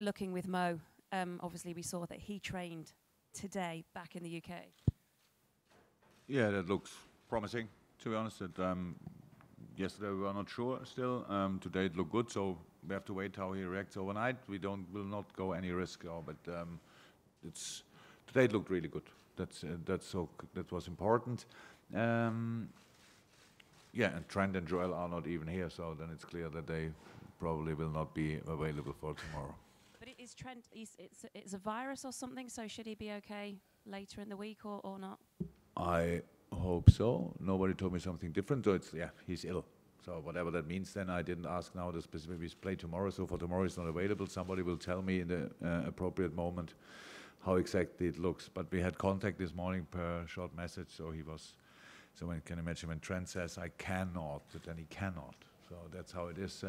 looking with Mo? Obviously, we saw that he trained today back in the UK. Yeah, that looks promising, to be honest. Yesterday we were not sure still. Today it looked good, so we have to wait how he reacts overnight. Will not go any risk, but today it looked really good. That was important. Yeah, and Trent and Joel are not even here, so then it's clear that they probably will not be available for tomorrow. But is Trent? It's a virus or something. So should he be okay later in the week or not? I hope so. Nobody told me something different. So he's ill. So whatever that means, then I didn't ask now the specific. We play tomorrow, so for tomorrow it's not available. Somebody will tell me in the appropriate moment how exactly it looks. But we had contact this morning per short message, so he was. So one can imagine when Trent says I cannot, then he cannot. So that's how it is.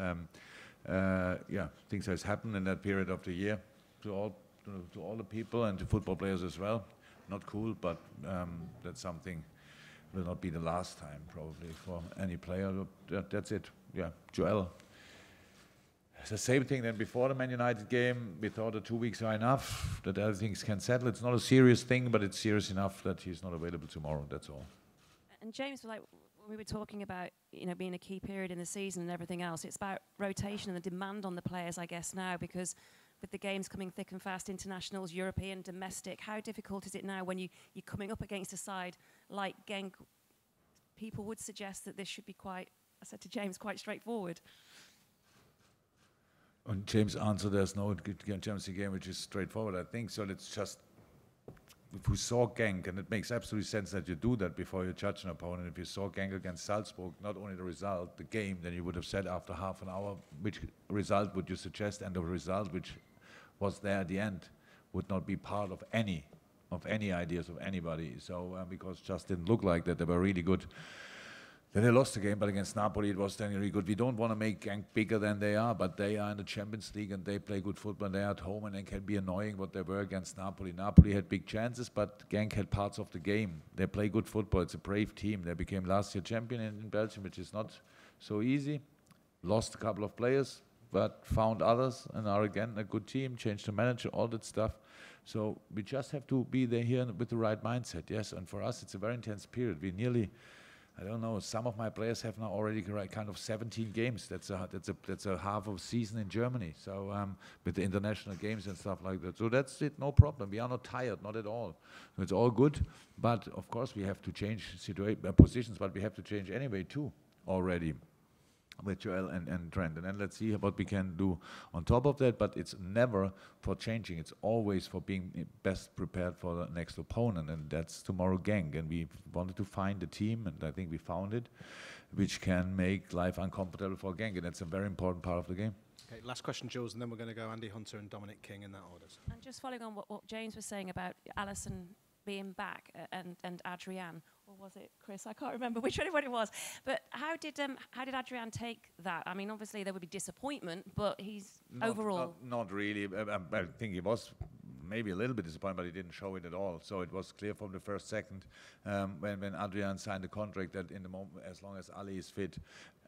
Things has happened in that period of the year to all the people and to football players as well. Not cool, but that's something will not be the last time probably for any player. That's it. Yeah, Joel. It's the same thing than before the Man United game. We thought the 2 weeks are enough, that other things can settle. It's not a serious thing, but it's serious enough that he's not available tomorrow. That's all. And James, like when we were talking about, being a key period in the season and everything else, it's about rotation and the demand on the players, I guess, now, because with the games coming thick and fast, internationals, European, domestic, how difficult is it now when you're coming up against a side like Genk? People would suggest that this should be quite, I said to James, quite straightforward. On James' answer, there's no Champions League game which is straightforward, I think. So let's just, if we saw Genk, and it makes absolute sense that you do that before you judge an opponent. If you saw Genk against Salzburg, not only the result, the game, then you would have said after half an hour, which result would you suggest, and the result which was there at the end would not be part of any ideas of anybody. So because it just didn't look like that. They were really good. Then they lost the game, but against Napoli it was then really good. We don't want to make Genk bigger than they are, but they are in the Champions League and they play good football. And they are at home and they can be annoying what they were against Napoli. Napoli had big chances, but Genk had parts of the game. They play good football. It's a brave team. They became last year champion in Belgium, which is not so easy. Lost a couple of players, but found others and are again a good team. Changed the manager, all that stuff. So we just have to be there here with the right mindset. Yes, and for us it's a very intense period. We nearly, I don't know, some of my players have now already kind of 17 games. That's a half of season in Germany. So with the international games and stuff like that. So that's it, no problem. We are not tired, not at all. So it's all good. But of course we have to change positions, but we have to change anyway too already with Joel and Trent. And then let's see what we can do on top of that. But it's never for changing. It's always for being best prepared for the next opponent. And that's tomorrow Genk. And we wanted to find a team, and I think we found it, which can make life uncomfortable for Genk. And that's a very important part of the game. Okay, last question, Jules, and then we're going to go Andy Hunter and Dominic King in that order. And just following on what James was saying about Alisson being back and Adrian, or was it Chris? I can't remember which one it was. But how did Adrian take that? I mean, obviously there would be disappointment, but he's overall not really. I think he was maybe a little bit disappointed, but he didn't show it at all. So it was clear from the first second when Adrian signed the contract that in the moment, as long as Ali is fit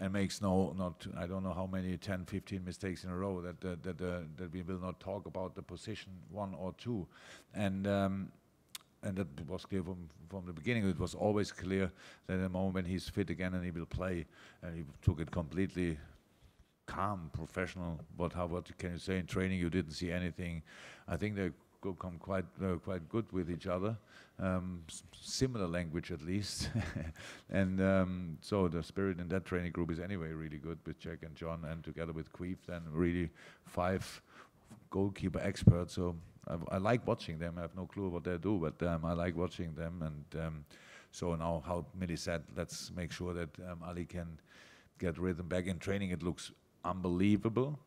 and makes I don't know how many 10, 15 mistakes in a row, that we will not talk about the position 1 or 2, and that was clear from the beginning. It was always clear that at the moment when he's fit again and he will play, and he took it completely calm, professional. What can you say in training? You didn't see anything. I think they come quite good with each other, similar language at least, and so the spirit in that training group is anyway really good with Jack and John, and together with Queef, then really 5 goalkeeper experts. So I like watching them. I have no clue what they do, but I like watching them. And so now, how Millie said, let's make sure that Ali can get rhythm back in training. It looks unbelievable,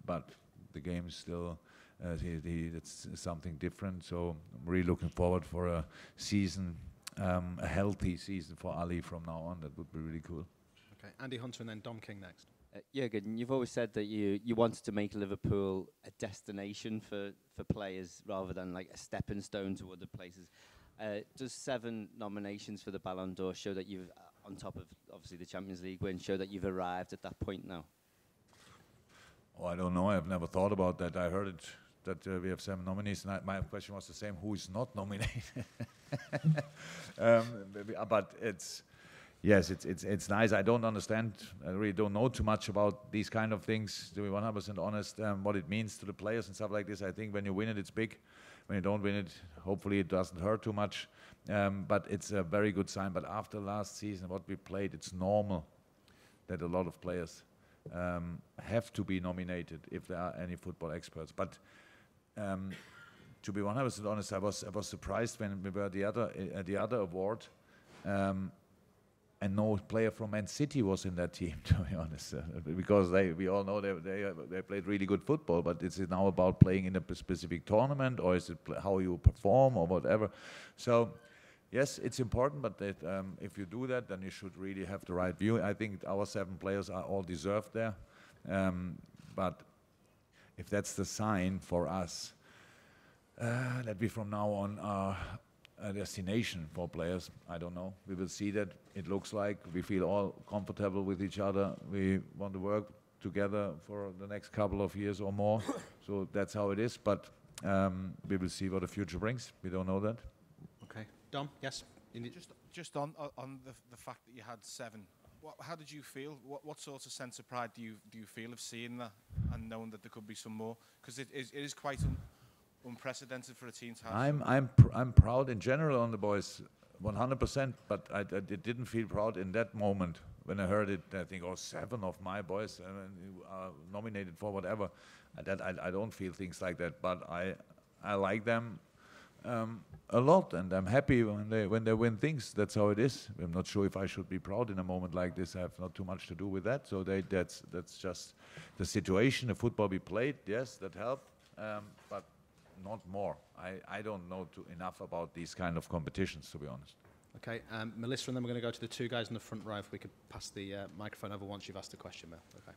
but the game is still it's something different. So I'm really looking forward for a season, a healthy season for Ali from now on. That would be really cool. Okay, Andy Hunter and then Dom King next. Jurgen, you've always said that you wanted to make Liverpool a destination for players rather than like a stepping stone to other places. Does 7 nominations for the Ballon d'Or show that you've, on top of obviously the Champions League win, show that you've arrived at that point now? Oh, I don't know. I've never thought about that. I heard it that we have 7 nominees, and my question was the same: who is not nominated? But it's nice. I don't understand. I really don't know too much about these kind of things. To be 100% honest, what it means to the players and stuff like this. I think when you win it, it's big. When you don't win it, hopefully it doesn't hurt too much. But it's a very good sign. But after last season, what we played, it's normal that a lot of players have to be nominated if there are any football experts. But to be 100% honest, I was surprised when we were at the other award, and no player from Man City was in that team. To be honest, because we all know they played really good football. But is it now about playing in a specific tournament, or is it how you perform or whatever? So. Yes, it's important, but if you do that, then you should really have the right view. I think our 7 players are all deserved there. But if that's the sign for us, that we from now on are a destination for players, I don't know. We will see that. It looks like we feel all comfortable with each other. We want to work together for the next couple of years or more. So that's how it is. But we will see what the future brings. We don't know that. Okay. Dom, yes? Just on the fact that you had 7, how did you feel? What sort of sense of pride do you feel of seeing that and knowing that there could be some more? Because it is quite unprecedented for a team to have. I'm proud in general on the boys, 100%. But I didn't feel proud in that moment when I heard it. I think, 7 of my boys are nominated for whatever. I don't feel things like that. But I like them. A lot, and I'm happy when they win things. That's how it is. I'm not sure if I should be proud in a moment like this. I have not too much to do with that. So that's just the situation. The football we played, yes, that helped, but not more. I don't know enough about these kind of competitions, to be honest. Okay, Melissa, and then we're going to go to the 2 guys in the front row. If we could pass the microphone over once you've asked the question, Mel. Okay.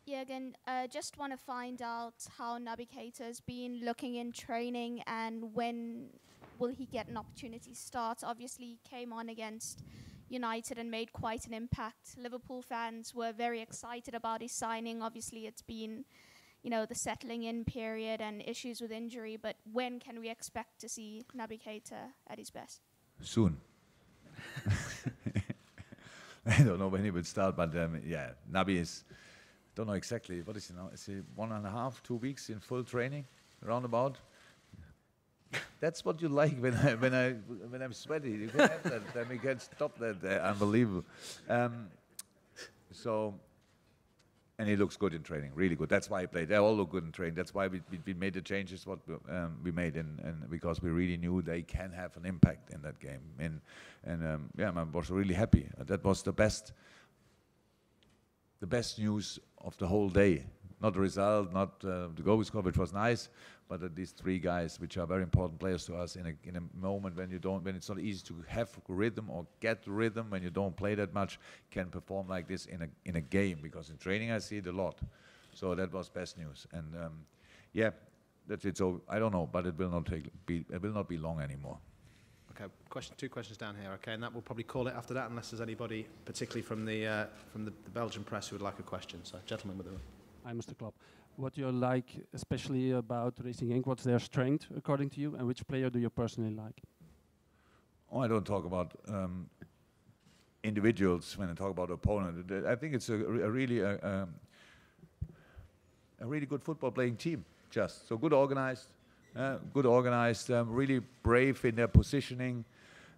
Jurgen, just want to find out how Naby Keita has been looking in training and when will he get an opportunity to start. Obviously, he came on against United and made quite an impact. Liverpool fans were very excited about his signing. Obviously, it's been, the settling in period and issues with injury. But when can we expect to see Naby Keita at his best? Soon. I don't know when he will start, but Naby is... Don't know exactly. What is he now? Is he 1.5, 2 weeks in full training, roundabout? That's what you like when I'm sweaty. You can have that. Then we can stop that. Unbelievable. And he looks good in training, really good. That's why he played. They all look good in training. That's why we made the changes what we made, and because we really knew they can have an impact in that game. I was really happy. That was the best news of the whole day. Not the result, not the goal we scored, which was nice, but these 3 guys, which are very important players to us in a moment when it's not easy to have rhythm or get rhythm when you don't play that much, can perform like this in a game. Because in training I see it a lot. So that was best news. And that's it. So I don't know, but it will not be long anymore. Okay, 2 questions down here, okay, and that will probably call it after that, unless there's anybody, particularly from the Belgian press, who would like a question. So, gentlemen with the room. Hi, Mr. Klopp. What do you like, especially about Racing Genk? What's their strength, according to you, and which player do you personally like? Oh, I don't talk about individuals when I talk about opponent. I think it's a really good football-playing team. Just so good organized. Really brave in their positioning,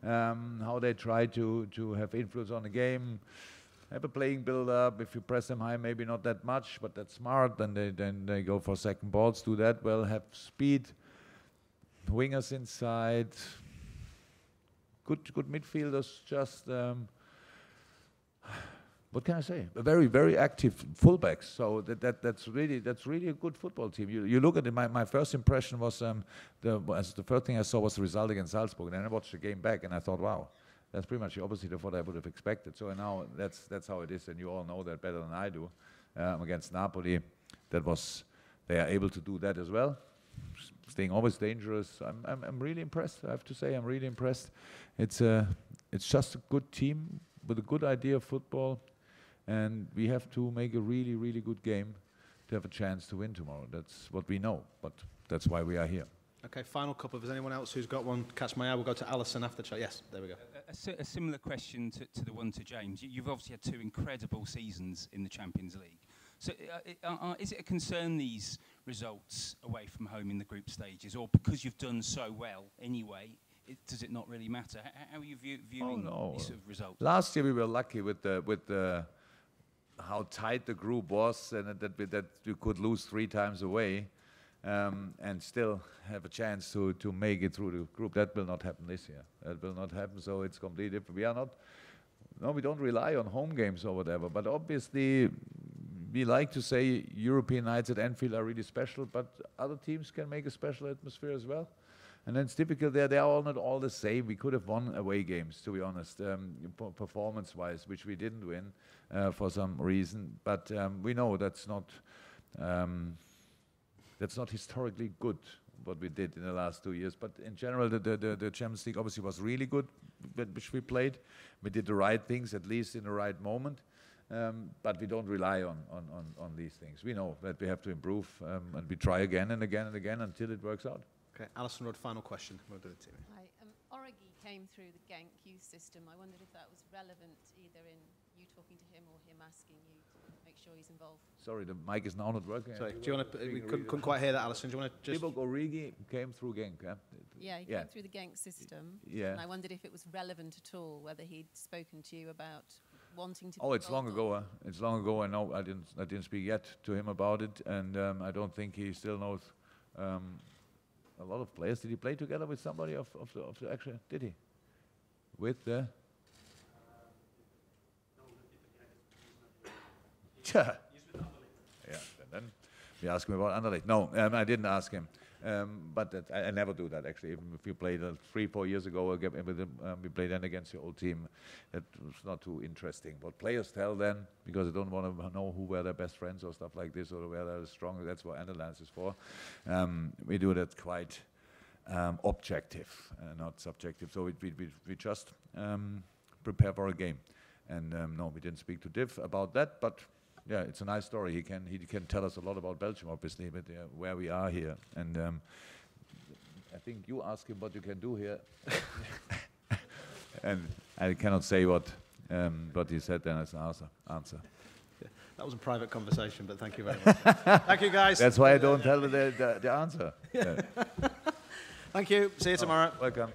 how they try to have influence on the game, have a playing build-up. If you press them high, maybe not that much, but that's smart. Then they go for second balls, do that well, have speed, wingers inside, good midfielders. Just what can I say? A very, very active fullbacks. So that's really a good football team. You look at it. My first impression was the first thing I saw was the result against Salzburg, and then I watched the game back, and I thought, wow, that's pretty much the opposite of what I would have expected. So now that's how it is, and you all know that better than I do. Against Napoli, they are able to do that as well, staying always dangerous. I'm really impressed. I have to say, I'm really impressed. It's just a good team with a good idea of football. And we have to make a really, really good game to have a chance to win tomorrow. That's what we know, but that's why we are here. Okay, final couple. If there's anyone else who's got one, catch my eye. We'll go to Alisson after chat. Yes, there we go. A similar question to the one to James. You've obviously had 2 incredible seasons in the Champions League. So is it a concern, these results away from home in the group stages, or because you've done so well anyway, does it not really matter? How are you viewing these sort of results? Last year we were lucky with the how tight the group was, and that you could lose 3 times away and still have a chance to make it through the group. That will not happen this year. That will not happen. So it's completely different. We are not. No, we don't rely on home games or whatever. But obviously, we like to say European nights at Anfield are really special. But other teams can make a special atmosphere as well. And then it's difficult there. They are all not all the same. We could have won away games, to be honest, performance-wise, which we didn't win for some reason. But we know that's not historically good, what we did in the last 2 years. But in general, the Champions League obviously was really good, which we played. We did the right things, at least in the right moment. But we don't rely on these things. We know that we have to improve, and we try again and again and again until it works out. Okay, Alisson Rudd, final question. We'll do it to you. Hi, Origi came through the Genk youth system. I wondered if that was relevant either in you talking to him or him asking you to make sure he's involved. Sorry, the mic is now not working. Sorry, do you want to? We couldn't quite hear that, Alisson. Do you want to just? Divock Origi came through Genk. Yeah, he came through the Genk system. Yeah. And I wondered if it was relevant at all, whether he'd spoken to you about wanting to. Oh, it's long ago. It's long ago. I know. I didn't speak yet to him about it, and I don't think he still knows a lot of players. Did he play together with somebody of the actual? Did he? With the. Yeah. And then we asked him about Anderlecht. No, I didn't ask him. But I never do that, actually. Even if you played 3-4 years ago, we played then against your old team. That was not too interesting. What players tell then, because they don't want to know who were their best friends or stuff like this, or where they're strong. That's what Anderlecht is for. We do that quite objective, not subjective. So we just prepare for a game. And no, we didn't speak to Div about that, but yeah, it's a nice story. He can tell us a lot about Belgium, obviously, but where we are here. And I think you ask him what you can do here, and I cannot say what he said then as an answer. Yeah, that was a private conversation, but thank you very much. Thank you, guys. That's why I don't tell the answer. Yeah. Thank you. See you tomorrow. Welcome.